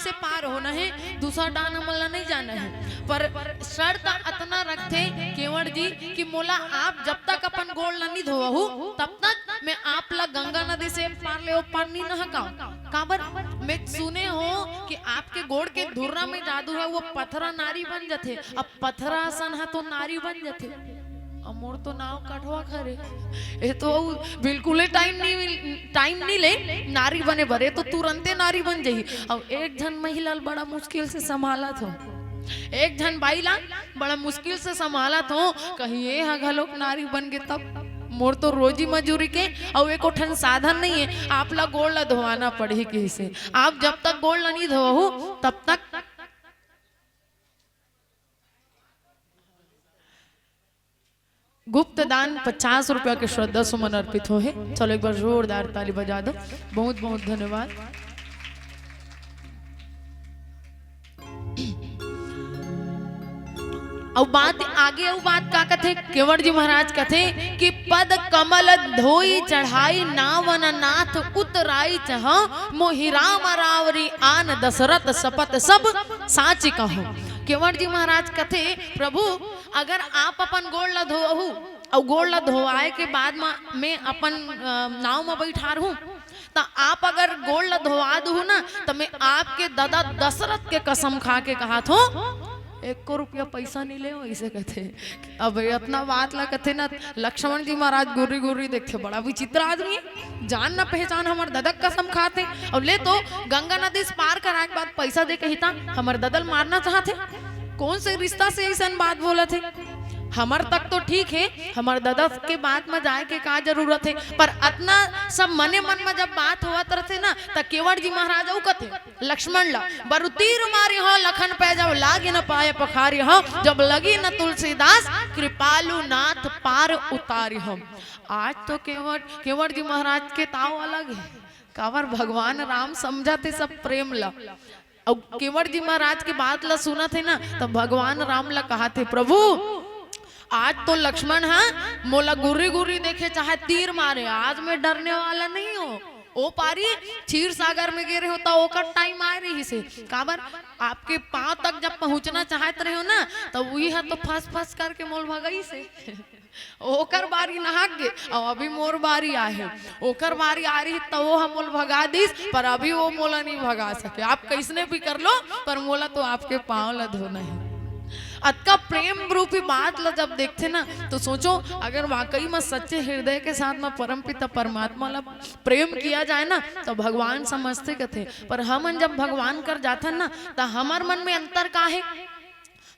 से पार होना है, दूसरा डान हमला नहीं जाना है। पर शर्त अतना रखते केवड़ जी कि मोला आप जब तक अपन गोड़ नहीं धोवहु तब तक मैं आप ला गंगा नदी से पार ले पानी न हकाओ। काबर मैं सुने हो कि आपके गोड़ के धुर्रा में जादू है, वो पथरा नारी बन जाते। अब पथरा आसन है तो नारी बन जाते। मोर तो नाव कटवा खरे ये तो बिल्कुल टाइम नहीं ले नारी बने भरे तो तुरंते नारी बन जाही। अब एक जन महिला बड़ा मुश्किल से संभाला था, एक जन बाईला बड़ा मुश्किल से संभाला था, कहीं ये हा घलोक नारी बन गए तब मोर तो रोजी मजूरी के और एको ठन साधन नहीं है। आप ला गोड़ ला धोवाना पड़े कैसे, आप जब तक गोड़ ला नहीं धोवहु तब तक गुप्त दान 50 रुपया के श्रद्धा सुमन अर्पित हो है। चलो एक बार जोरदार ताली बजा दो। बहुत बहुत धन्यवाद। अब बात आगे अब बात का कथे केवड़ जी महाराज कथे कि पद कमल धोई चढ़ाई नावन नाथ उतराई चह मोहि राम रावरी आन दशरथ सपत सब साच कहो। केवड़ जी महाराज कथे प्रभु अगर आप अपन गोड़ ला धोहू और गोड़ ला धोआए के बाद मैं अपन नाव में बैठा रहूं तो आप अगर गोड़ ला धोआ दू ना तो मैं आपके दादा दशरथ के कसम खा के कहा था 1 रुपया पैसा नहीं ले ऐसे कहते। अब इतना बात ला कहते ना लक्ष्मण जी महाराज गुर्री गुर्री देखते बड़ा विचित्र आदमी है, जान ना पहचान हमारे ददक कसम खाते और ले तो गंगा नदी से पार कराए के बाद पैसा दे के हिता हमारे ददल मारना चाहते। कौन से रिश्ता से ऐसा बात बोला थे। हमार तक तो ठीक है, हमारे दादा के बात में जाए के का जरूरत है, पर इतना सब मने मन में जब बात हुआ तरते ना तो केवड़ जी महाराज कथे लक्ष्मण ला बरु तीर मारी हो लखन पे जब लागे न पाए पखारी हो जब लगी न तुलसीदास कृपालु नाथ पार उतारी हम। आज तो केवड़ जी महाराज के ताव अलग है, कावर भगवान राम समझाते सब प्रेम ला। और केवड़ जी महाराज की बात ला सुना थे ना तो भगवान राम ला कहा थे प्रभु आज तो लक्ष्मण है मोला गुर्री गुर्री देखे चाहे तीर मारे, आज मैं डरने वाला नहीं हूँ। ओ पारी क्षीर सागर में गिरे हो तो ओकर टाइम आ रही से काबर आपके पांव तक जब पहुंचना चाहते रहे हो ना तो वही है तो फंस फंस करके मोल भगई से ओकर बारी नहाक गे और अभी मोर बारी आहे ओकर बारी आ रही तो वो हम मोल भगा दीस पर अभी वो मोला नहीं भगा सके। आप कैसने भी कर लो पर मोला तो आपके पांव ला धोना है। अतका प्रेम रूपी बात ला जब देखते ना तो सोचो अगर वाकई में सच्चे हृदय के साथ में परमपिता परमात्मा ला प्रेम किया जाए ना तो भगवान समझते कथे। पर हम जब भगवान कर जाते ना तो हमार मन में अंतर का है,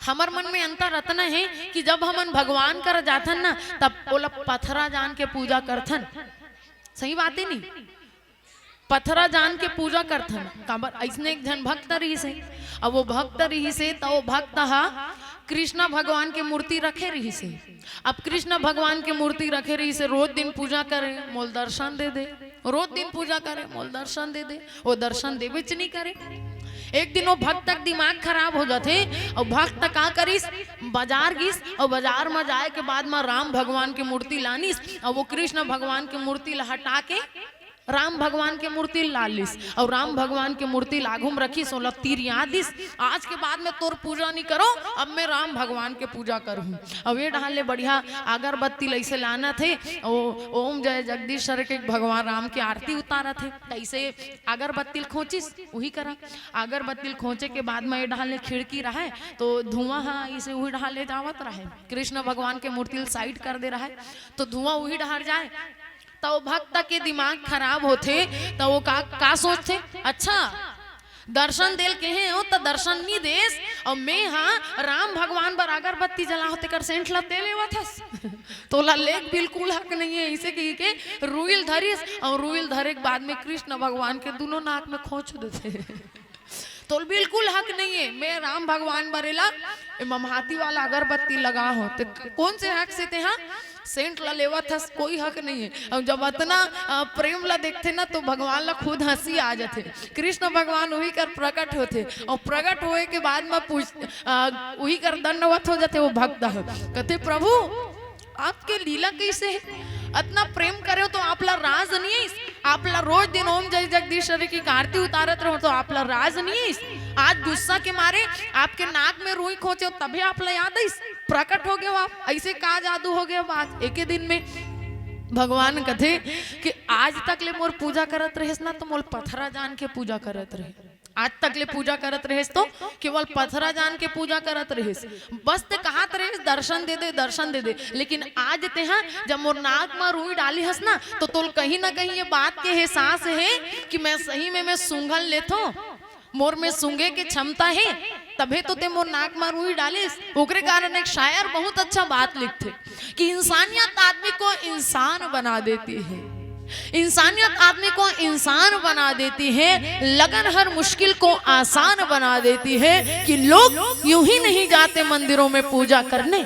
हमार मन में अंतर रतना है कि जब हम भगवान कर जाथन ना तब बोला पथरा जान के पूजा करथन। सही बात है नहीं, पथरा जान के पूजा करथन काबर ऐसने एक जन भक्त रही से अब वो भक्त रही से तो वो भक्त हा कृष्ण भगवान के मूर्ति रखे रही से। अब कृष्ण भगवान के मूर्ति रखे रही से रोज दिन पूजा करे मोल दर्शन दे दे, रोज दिन पूजा करे मोल दर्शन दे दे, वो दर्शन दे बिच नहीं करे। एक दिन वो भक्त तक दिमाग खराब हो जाते और भक्त का करिस बाजार गिस और बाजार में जाए के बाद में राम भगवान की मूर्ति लानिस और वो कृष्ण भगवान की मूर्ति हटा के राम भगवान के मूर्ति लालिस और राम भगवान की मूर्ति लागूम रखी 16 तीर याद दिस। आज के बाद में तोर पूजा नहीं करो, अब मैं राम भगवान के पूजा करूँ। अब ये ढाले बढ़िया अगरबत्ती ऐसे लाना थे ओम जय जगदीश्वर के भगवान राम की आरती उतारा थे ऐसे अगरबत्ती खोचिस वही करा। अगरबत्ती खोचे के बाद में ये ढाले खिड़की रहे तो धुआं इसे वही ढाले जावत रहे, कृष्ण भगवान के मूर्ति साइड कर दे रहा है तो धुआं वही डहर जाए तो भक्त के दिमाग खराब होते तो वो का सोचते अच्छा दर्शन देल के हैं तो दर्शन नहीं देस और मैं हाँ राम भगवान पर अगरबत्ती जला होते कर सेंट लते लेवा थस तो लेक बिल्कुल हक नहीं है इसे कही के रुइल धरिस और रुइल धरे के बाद में कृष्ण भगवान के दोनों नाक में खोच देते तो बिल्कुल हक नहीं है। मैं राम भगवान बरेला ममहाती वाला अगरबत्ती लगा हो तो कौन से हक से थे हाँ सेंट ला लेवा था कोई हक नहीं है। और जब इतना प्रेम ला देखते ना तो भगवान ला खुद हंसी आ जाते। कृष्ण भगवान वही कर प्रकट होते और प्रकट होए के बाद में वही कर दंडवत हो जाते। वो भक्त कहते प्रभु आपके लीला कैसे है, इतना प्रेम करे तो आप ला राज नहीं है आपला रोज दिन ओम जय जगदीश्वरी की आरती उतारत रहो तो आपला राज नहीं आज गुस्सा के मारे आपके नाक में रुई खोचे तभी आपला याद है प्रकट हो गए आप ऐसे का जादू हो गया बात एक ही दिन में। भगवान कथे कि आज तक ले मोर पूजा करत रहे ना तो मोल पथरा जान के पूजा करत रहे, आज तक ले पूजा करत रहे तो केवल पथरा जान के पूजा करत रहे, बस ते कहत रहे दर्शन दे दे। लेकिन आज ते हाँ जब मोर नाक में रुई डाली हस ना तो तोल कहीं ना कहीं ये बात के एहसास है कि मैं सही में मैं सूंघल लेतो, मोर में सूंघे की क्षमता है तभी तो ते मोर नाक में रुई डालिस। ओकरे कारण एक शायर बहुत अच्छा बात लिखते कि इंसानियत आदमी को इंसान बना देती है, इंसानियत आदमी को इंसान बना देती है, लगन हर मुश्किल को आसान बना देती है कि लोग यूं ही नहीं जाते मंदिरों में पूजा करने,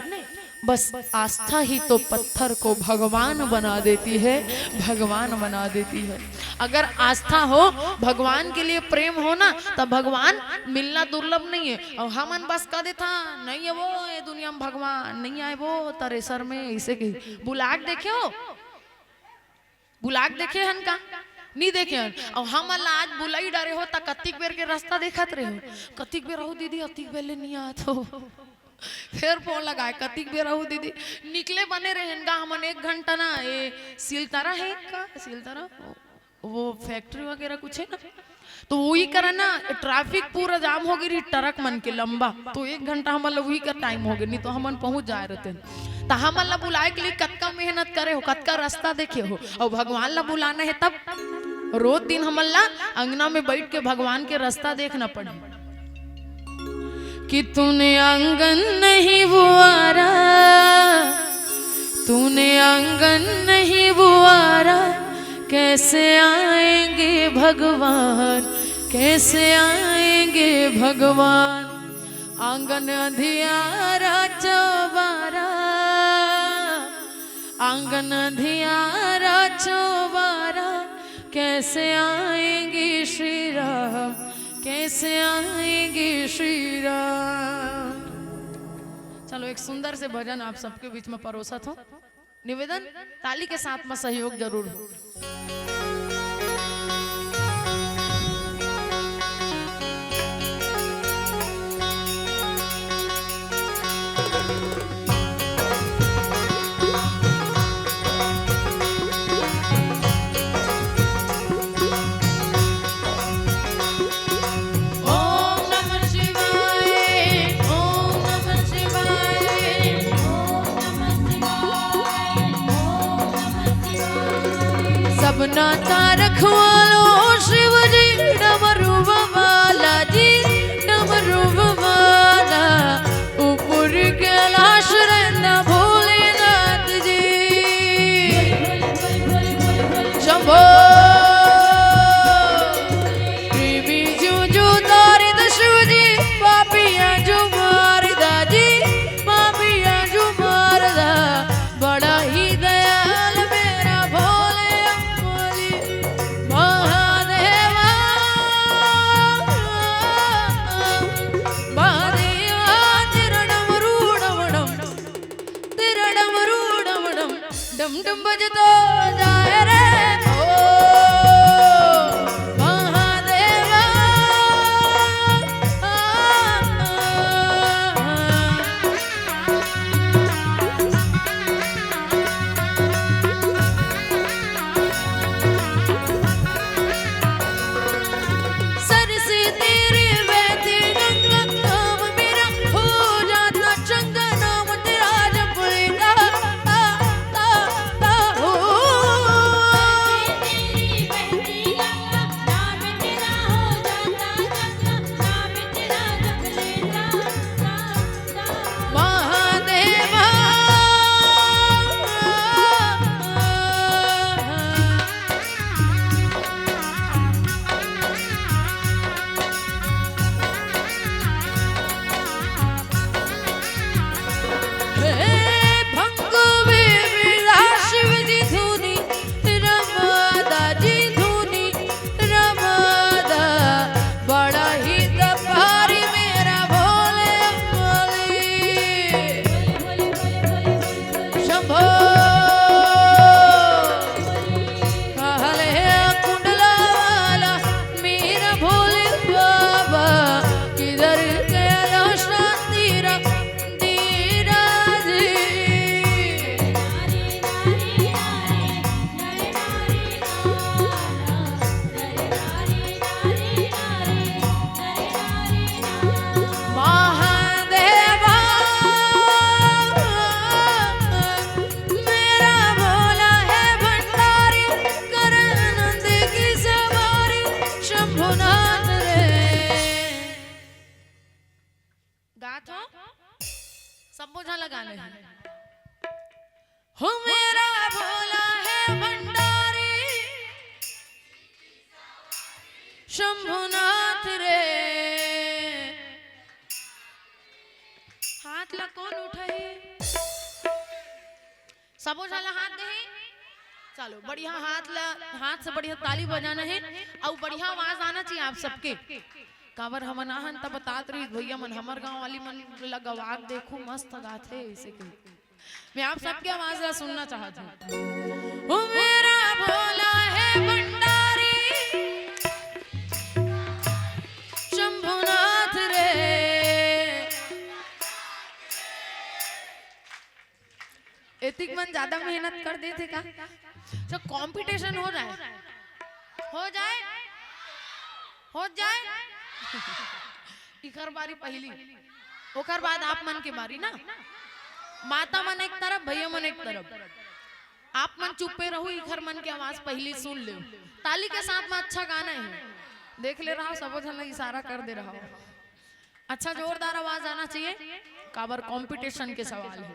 बस आस्था ही तो पत्थर को भगवान बना देती है, भगवान बना देती है। अगर आस्था हो भगवान के लिए प्रेम हो ना तब भगवान मिलना दुर्लभ नहीं है। और हमन बस कह देता नहीं है वो ये दुनिया में भगवान नहीं आए वो तरेसर में ऐसे कही बुलाक देखे हो, बुलाक देखे हन का नहीं देखे हन। और हम आज बुलाई डरे हो ता कतिक बेर के रास्ता देखत रहे हो, कतिक बेर हो दीदी अतिक बेले नहीं आत हो फिर फोन लगाए कतिक बेर हो दीदी निकले बने रहे हमन 1 घंटा ना ये सिलतारा है का सिलतारा वो फैक्ट्री वगैरह कुछ है ना तो वही करा ना ट्रैफिक पूरा जाम हो गई ट्रक मन के लंबा तो 1 घंटा हमारा वही का टाइम हो गया, नहीं तो हमन पहुंच जाए रहते तो हम ला बुलाए के लिए कतका मेहनत करे हो कतका रास्ता देखे हो और भगवान ला बुलाना है तब रोज दिन हम ला अंगना में बैठ के भगवान के रास्ता देखना पड़े कि तूने आंगन नहीं बुआरा, तूने आंगन नहीं बुआरा कैसे आएंगे भगवान, कैसे आएंगे भगवान। आंगन अंधियारा चौबारा, आंगन अंधियारा चौबारा कैसे आएंगे श्री राम, कैसे आएंगे श्री राम। चलो एक सुंदर से भजन आप सबके बीच में परोसा हो, निवेदन ताली के साथ में सहयोग जरूर हो। सबना तारख वालो शिव जी डमरू वाला जी डमरू वाला ऊपर कैलाश रहना भोलेनाथ जी शंभो प्रेमी जो तारिद शिव जी पापिया जो मारिदा जी पापिया जो मारदा बड़ा ही दयाल मेरा भोले महादेवा गाने हैं। हो मेरा भोला है भंडारी शंभुनाथ रे, हाथ ला कौन उठाई सबो झाला हाथ दे। चलो बढ़िया हाथ से बढ़िया ताली बजाना है और बढ़िया आवाज आना चाहिए आप सबके। काबर हम नाहन तब बतात रही भैया मन हमर गांव वाली मन लगवात देखो मस्त गाथे ऐसे के। मैं आप सबके आवाज ला सुनना चाहती हूँ। ओ मेरा भोला है भंडारी शंभुनाथ रे, एतिक मन ज्यादा मेहनत कर देते का जो कंपटीशन हो जाए इकर बारी पहली ओकर बाद आप मन के बारी ना। माता मन एक तरफ भैया मन एक तरफ, आप मन चुपे रहो इकर मन की आवाज पहली सुन ले। ताली के साथ में अच्छा गाना है, देख ले रहा सब जन इशारा कर दे रहा। अच्छा जोरदार आवाज आना चाहिए, काबर कंपटीशन के सवाल है।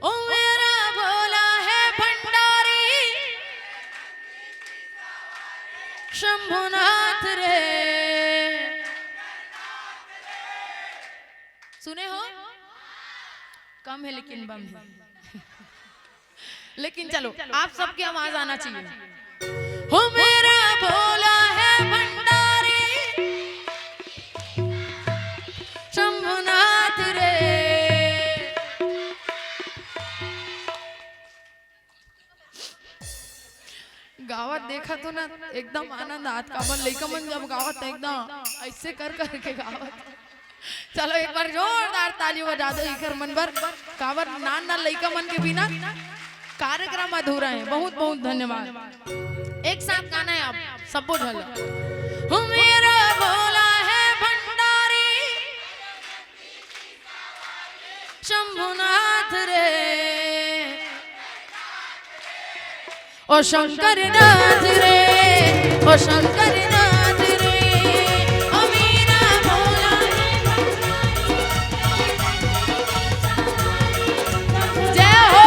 ओ मेरा भोला है भंडारी शंभुनाथ रे, सुने हो कम है लेकिन बम है लेकिन चलो आप सबकी आवाज आना चाहिए। हो मेरा भोला है भंडारी शंभुनाथ रे, गावत देखा तो ना एकदम आनंद आत का मन लइका मन जब गावत एकदम ऐसे कर के गावत। चलो एक बार जोरदार ताली बजा दो इकर मन पर, काबर नान ना लइका मन के बिना कार्यक्रम अधूरा है। बहुत बहुत धन्यवाद। एक साथ गाना है आप सबको झल। हो मेरा भोला है भंडारी शंभुनाथ रे, ओ शंकर नाथ रे, ओ शंकर नाथ रे, ओ मेरा भोला जय हो।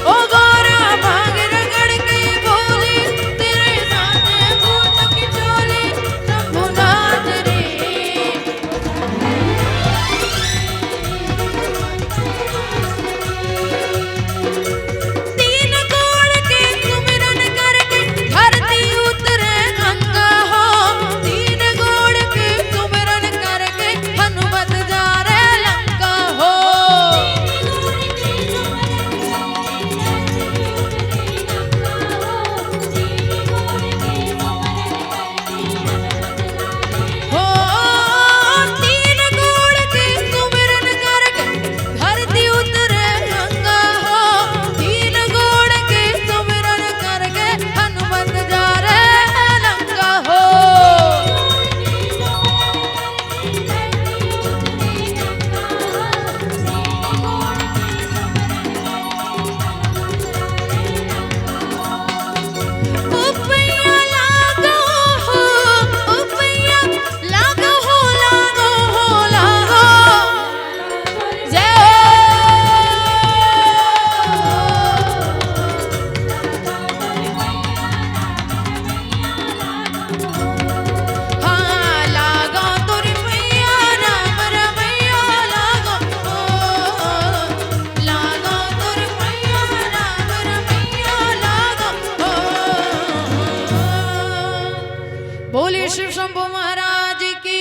ओ गोरा भाग रगड़ के बोली तेरे साथ भूत की चोली शंभुनाथ रे, बोले शिव शंभु महाराज की।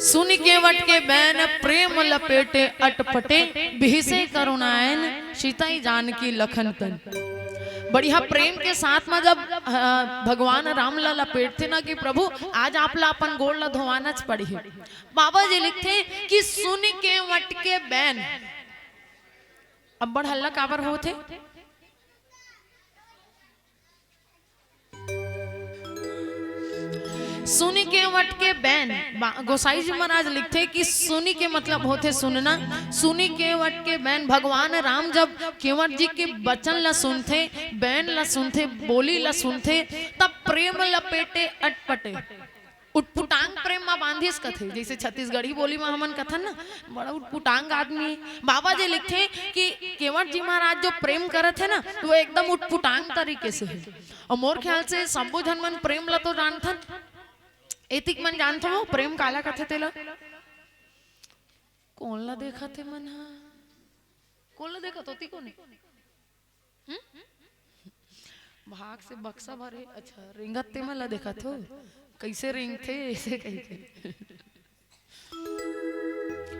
सुन के वट के बैन प्रेम लपेटे अटपटे बिहसे करुणायन सीताई जानकी लखन तन। बढ़िया प्रेम के साथ में जब भगवान राम ला लपेटते ना कि प्रभु आज आप ला अपन गोड़ ला धोवाना पड़ी। बाबा जी लिखते कि सुन के वट के बैन, अब बड़ हल्ला काबर होते। सुनी के वट के बैन, गोसाई जी महाराज लिखते कि सुनी के मतलब होते सुनना, सुनी के वट के बैन। भगवान राम जब केवट जी के वचन ला सुनते, बैन ला सुनते, बोली ला सुनते, तब प्रेम लपेटे अटपटे, उटपुटांग प्रेम में बांधिस कथे। जैसे छत्तीसगढ़ी बोली में हमन कथन ना, बड़ा उटपुटांग आदमी है। बाबा जी लिखते कि केवट जी महाराज जो प्रेम करत है ना, वो एकदम उटपुटांग तरीके से है। और मोर ख्याल से सबो जन मन प्रेम ला तो जानथन, एतिक मन जानथो हो प्रेम काला कथे तेला। कौन ला देखा थे मन, हा कौन ला देखा तो ती कोने भाग से बक्सा भरे। अच्छा रिंगत ते मन ला देखा थो, कैसे रिंग थे ऐसे कही थे।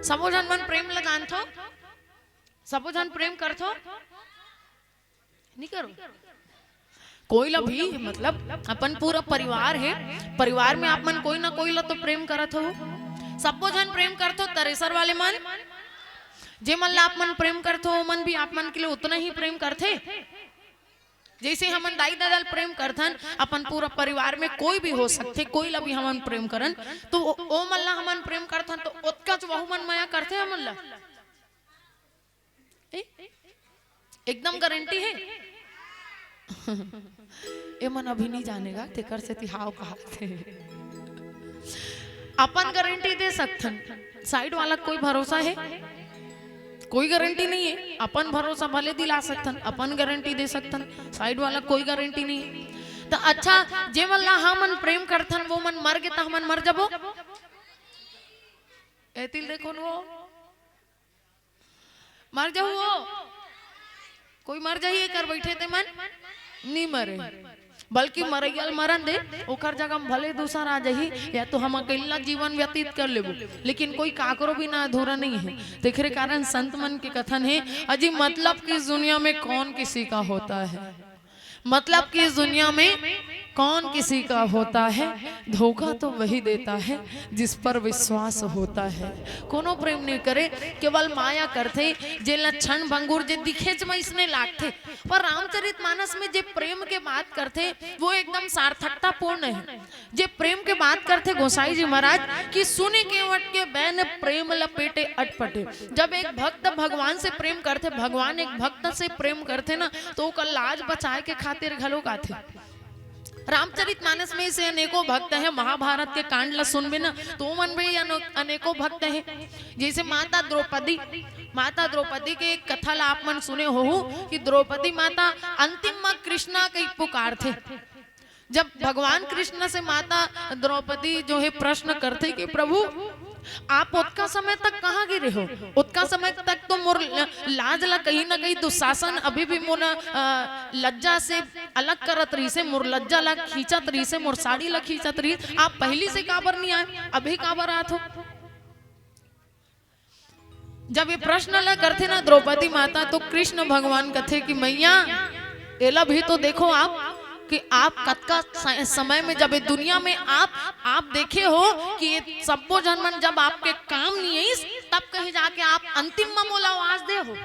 सबो जन मन प्रेम ला जानथो, सबो जन प्रेम करथो नहीं करो कोई ला भी, मतलब अपन पूरा परिवार है, परिवार में आप मन कोई ना कोई ला तो प्रेम करत हो। सबो जन प्रेम करथो, तरेसर वाले मन जे मन ला आप मन प्रेम करथो, मन भी आप मन के लिए उतना ही प्रेम करथे जैसे हमन दाई दादा प्रेम करथन। अपन पूरा परिवार में कोई भी हो सकते, कोई ला भी हमन प्रेम करन तो ओ मन ला हमन प्रेम करथन, तो ओतका वहु मन माया करथे हमन ला, एकदम गारंटी है। ए मन अभी नहीं जानेगा तेकर से तिहाव कहा थे। अपन गारंटी दे सकथन, साइड वाला कोई भरोसा है, कोई गारंटी नहीं है। अपन भरोसा भले दिला सकथन, अपन गारंटी दे सकथन, साइड वाला कोई गारंटी नहीं है। तो अच्छा जे मन ला हमन प्रेम करथन वो मन मर गे तो हमन मर जबो, एतिल देखो वो मर जाओ, वो कोई मर जाइए कर बैठे ते मन नहीं मरे, बल्कि मरैयल मरन दे, ओकर जगह भले दूसरा आ जाही, या तो हम अकेला जीवन व्यतीत कर लेबो, लेकिन कोई काकरो भी ना अधूरा नहीं है। तेरे कारण संत मन के कथन है, अजी मतलब कि इस दुनिया में कौन किसी का होता है, मतलब कि इस दुनिया में कौन किसी का होता है, धोखा तो वही देता है जिस पर विश्वास होता है। कोनो प्रेम नहीं करे, केवल माया करते, जे लक्षण भंगुर जे दिखे में इसने लागते। पर रामचरितमानस में जे प्रेम के बात करते वो एकदम सार्थकता पूर्ण है। जे प्रेम के बात करते गोसाई जी महाराज कि सुने केवट के बैन प्रेम लपेटे अटपटे। जब एक भक्त भगवान से प्रेम करते, भगवान एक भक्त से प्रेम करते ना, तो ओकर लाज बचाए के खातिर घलोक आथे। रामचरितमानस में से अनेकों भक्त हैं, महाभारत के कांड ला सुनबे ना तो मन में अनेकों भक्त हैं। जैसे माता द्रौपदी के एक कथा ला आप मन सुने हो कि द्रौपदी माता अंतिम में कृष्णा के पुकार थे। जब भगवान कृष्ण से माता द्रौपदी जो है प्रश्न करते कि प्रभु आप उतका समय तक कहाँ गिरे हो, उतका समय तक तो मोर लाज ला कहीं ना कहीं दुशासन अभी भी मोर लज्जा से अलग करत रही से, मोर लज्जा ला खींचत रही से, मोर साड़ी ला खींचत रही, आप पहली से काबर नहीं आए, अभी काबर आत हो। जब ये प्रश्न ला करते ना द्रौपदी माता, तो कृष्ण भगवान कथे कि मैया एला भी तो देखो आप कि आप कतका समय में जब दुनिया में आप देखे हो कि ये सबो जन मन जब आपके काम नहीं है, तब कहीं जाके आप अंतिम में मोला आवाज दे हो।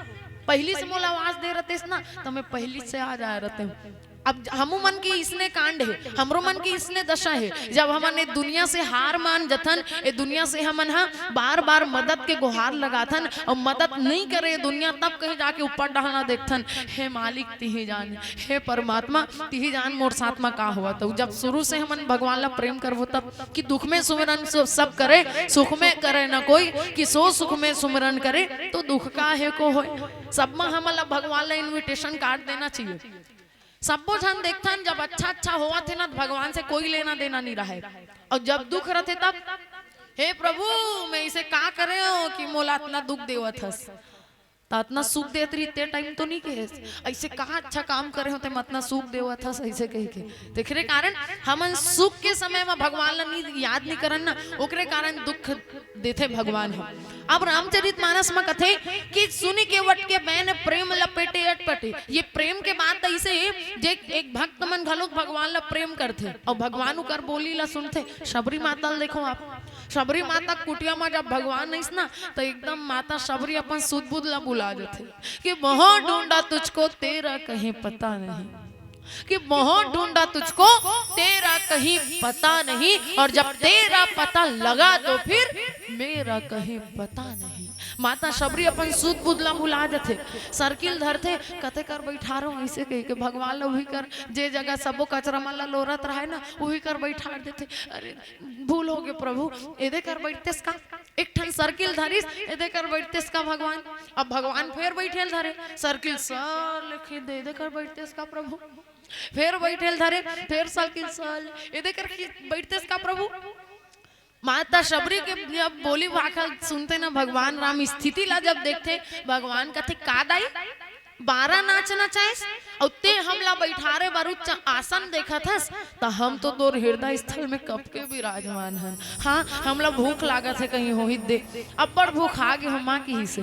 पहली से मोला आवाज दे रहते ना तो मैं पहली से आ जा रहते हूँ। अब हमू मन की इसने कांड है, हमरो मन की इसने दशा है। जब हमन दुनिया से हार मान जथन, ए दुनिया से हमन बार बार मदद के गुहार लगाथन और मदद नहीं करे दुनिया, तब कहीं जाके ऊपर डहाना देखथन, हे मालिक तिही जान, हे परमात्मा तिही जान मोर साथ में का हुआ। तो जब शुरू से हमन भगवान ला प्रेम करबो तब कि दुख में सुमिरन सब करे, सुख में करे न कोई, कि सो सुख में सुमिरन करे तो दुख का है को होय। सब में हमन भगवान ला इन्विटेशन कार्ड देना चाहिए। सबो जन देखथन जब अच्छा हुआ थे ना भगवान से कोई लेना देना नहीं रहा है, और जब दुख रहते तब हे प्रभु मैं इसे का करे हो कि मोला इतना दुख देवत हस, तो इतना सुख देत रही ते टाइम तो नहीं कहे ऐसे कहा अच्छा काम करे होते मैं इतना सुख देवत हस ऐसे कह के। तेरे कारण हमन सुख के समय में भगवान ला नहीं याद नहीं करन ना, ओकरे कारण दुख देते भगवान हम। अब रामचरितमानस में कथे कि सुनी के वट के बैन प्रेम लपेटे अटपटे। ये प्रेम के बात ऐसे जे एक भक्त मन घलोक भगवान ला प्रेम करते और भगवान उकर बोली ला सुनते। शबरी माता देखो आप, शबरी माता कुटिया में जब भगवान नहीं ना तो एकदम माता शबरी अपन सुध बुध ला बुला जाते कि बहुत ढूंढा तुझको तेरा कहीं पता नहीं, कि बहुत ढूंढा तुझको तेरा कहीं पता नहीं, और जब तेरा पता लगा तो फिर मेरा कहीं पता नहीं। माता शबरी अपन सूद बुदला भुला जाते, सर्किल धरते, कते कर बैठा रहो ऐसे कह के भगवान लो वही कर, जे जगह सबो कचरा माला लोरत रहा है ना वही कर बैठा देते। अरे भूल हो गए प्रभु, एदे कर बैठते का एक ठन सर्किल धरिस, एदे कर बैठते का भगवान। अब भगवान फिर बैठे धरे सर्किल सर लिखे दे कर बैठते का प्रभु, फिर बैठेल धरे, फिर सर्किल सर एदे कर बैठते का प्रभु। माता शबरी के जब बोली भाखल सुनते ना भगवान राम स्थिति ला जब देखते, भगवान कहते का दाई 12 नाचना चाहेस और ते हमला बैठारे बारू आसन देखा था, तो हम तो तोर हृदय स्थल में कब के विराजमान हैं। हाँ हमला भूख लागत है कहीं हो ही दे, अब बड़ भूख आ गई हम की ही से।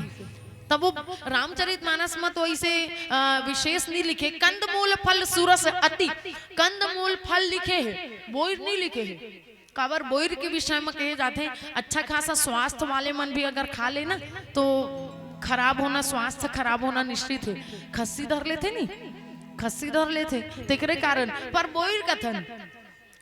तब वो रामचरितमानस में तो ऐसे विशेष नहीं लिखे, कंदमूल फल सूरस अति, कंदमूल फल लिखे है बोर नहीं लिखे है। काबर बोर के विषय में कहे जाते हैं अच्छा खासा स्वास्थ्य वाले मन भी अगर खा लेना तो खराब होना, स्वास्थ्य खराब होना निश्चित है। खस्सी धर लेते नहीं, खस्सी धर लेते तेकरे कारण, पर बोर कथन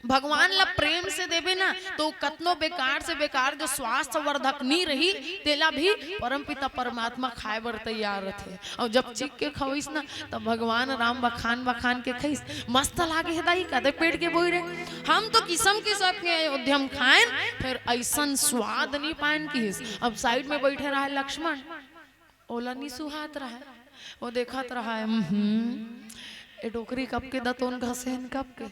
भगवान ला प्रेम से देवे ना तो कतनो बेकार से बेकार जो स्वास्थ्य वर्धक नहीं रही तेला भी परमपिता परमात्मा खाए बर तैयार थे। और जब चिक के खवैस ना तब भगवान राम बखान बखान के खैस मस्त लागे दाई कदे पेट के बोई रे। हम तो किस्म के सब के उद्यम खाएं फिर ऐसन स्वाद नहीं पाएन की। अब साइड में बैठे रहा लक्ष्मण, ओला नहीं सुहात रहा है, वो देखत रहा है ए डोकरी कब के दतोन घसे कब के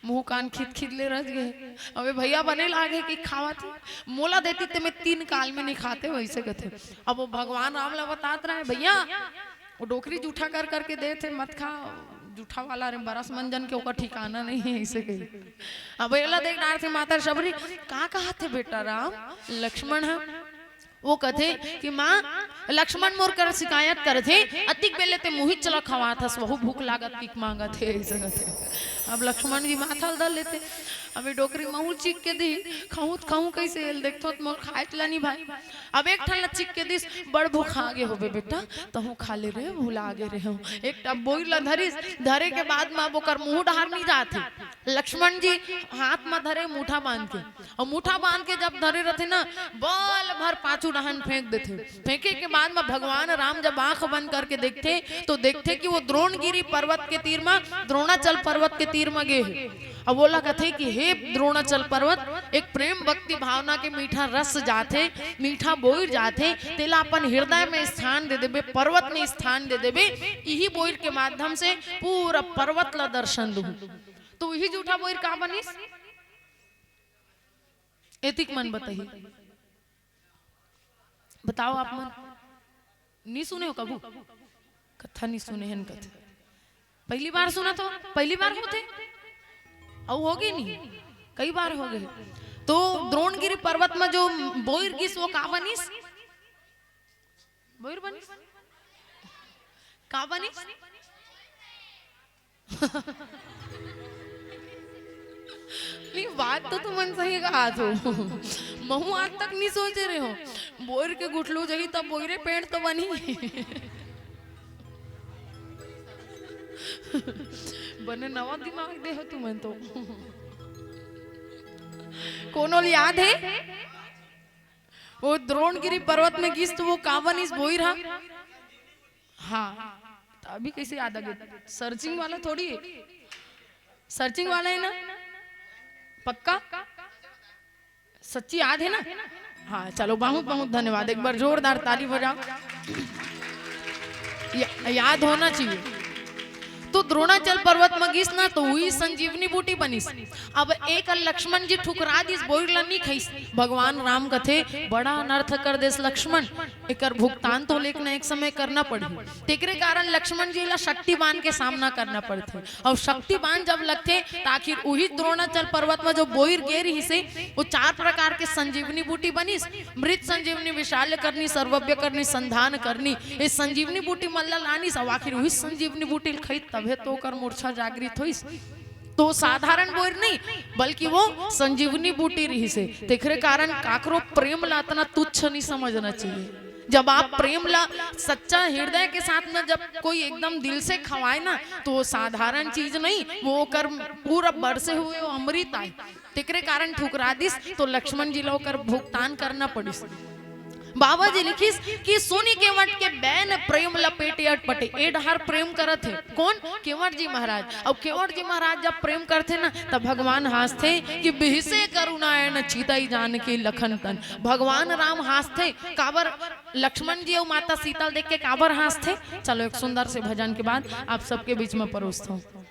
मुंह कान खिद खिद ले रह गए। अबे भैया बने लागे कि खावा थी मोला देती ते मैं 3 काल में नहीं खाते वैसे कहते। अब वो भगवान राम ला बतात रहा है भैया वो डोकरी जूठा कर करके दे थे मत खा, जूठा वाला रे बरस मंजन के ओका ठिकाना नहीं है ऐसे कही। अब भैया देख रहे थे माता शबरी कहाँ कहा थे बेटा राम लक्ष्मण है, वो कथे कि माँ लक्ष्मण मोर कर शिकायत कर थे अतिक बेले ते मुहित चला खवा था वहु भूख लागत पीक मांगा थे ऐसे कथे। अब लक्ष्मण जी माथा धर लेते, अबे डोकरी महू चिक के दी खाऊं कैसे देखो तो मोर खाए चला नहीं भाई। अब एक ठन चिक के दिस बड़ भूख आगे हो बेटा तो हूँ खा ले रहे भूला आगे रहे हूँ एक टब बोई ला धरिस, धरे के बाद माँ वो कर मुंह डहार नहीं जाते। लक्ष्मण जी हाथ में धरे मुठा बांध के, और मुठा बांध के जब धरे रहते ना बल भर पांचू डहन फेंक देते। फेंके के बाद में भगवान राम जब आंख बंद करके देखते तो देखते कि वो द्रोणगिरी पर्वत के तीर में द्रोणाचल पर्वत के तीर में गे। अब बोला कथे कि हे द्रोणाचल पर्वत एक प्रेम भक्ति भावना के मीठा रस जाते, मीठा बोर जाते तेला अपन हृदय में स्थान दे देबे, पर्वत में स्थान दे देबे। यही बोर के माध्यम से पूरा पर्वत ला दर्शन दू तो वही जूठा बोर का बनिस एतिक मन बताइए, बताओ आप मन नहीं सुने हो कबू कथा नहीं सुने हैं कथा पहली बार सुना तो पहली बार होते और होगी नहीं कई बार हो गए। तो द्रोणगिरी पर्वत में जो बोर गिस वो का बनिस, बोर बनिस का बनिस नहीं बात तो तुम सही कहा तो महू आज तक नहीं सोचे रहे हो बोर के गुटलू जही तब बोरे पेड़ तो बनी बने नवा दिमाग दे हो तुम तो कोनो याद है वो द्रोणगिरी पर्वत में गिस तो वो कावन इस बोई रहा। हाँ तो अभी कैसे याद आ गया, सर्चिंग वाला थोड़ी है, सर्चिंग वाला है ना पक्का सच्ची याद है ना। हाँ चलो बहुत बहुत धन्यवाद, एक बार जोरदार ताली बजाओ। याद होना चाहिए। तो द्रोणाचल पर्वत में गिस ना तो हुई संजीवनी बूटी बनिस। अब एक लक्ष्मण जी ठुकरा दिस बोरला नहीं खइस, भगवान राम कथे बड़ा अनर्थ कर देस लक्ष्मण, एकर भुगतान तो लेकिन एक समय करना पड़ी। तेकरे कारण लक्ष्मण जी ला शक्ति बाण के सामना करना पड़ते, और शक्ति बाण जब लगते ताकि वही द्रोणाचल पर्वत में जो बोर गे रही से वो 4 प्रकार के संजीवनी बूटी बनिस। मृत संजीवनी, विशाल्य करनी, सर्वव्य करनी, संधान करनी, ये संजीवनी बूटी मल्ला लानी सब आखिर वही संजीवनी बूटी खई तबे तो कर मूर्छा जागृत होइस। तो साधारण बोर नहीं बल्कि वो संजीवनी बूटी रही से, तेखरे कारण काकरो प्रेम ला इतना तुच्छ नहीं समझना चाहिए। जब आप प्रेम ला सच्चा हृदय के साथ में जब कोई एकदम दिल से खवाए ना तो वो साधारण चीज नहीं, वो कर पूरा बरसे हुए वो अमृत आए। तिकरे कारण ठुकरा दिस तो लक्ष्मण जी लो कर भुगतान करना पड़िस। बाबा जी लिखिस कि सोनी केवट के बैन प्रेम लपेटे अटपटे ए डहार प्रेम करत है कौन? केवट जी महाराज। अब केवट जी महाराज जब प्रेम करते ना तब भगवान हंसते कि बिहसे करुणायन चितई जान के लखन तन। भगवान राम हंसते काबर लक्ष्मण जी और माता सीता देख के काबर हंसते। चलो एक सुंदर से भजन के बाद आप सबके बीच में परोसता हूँ।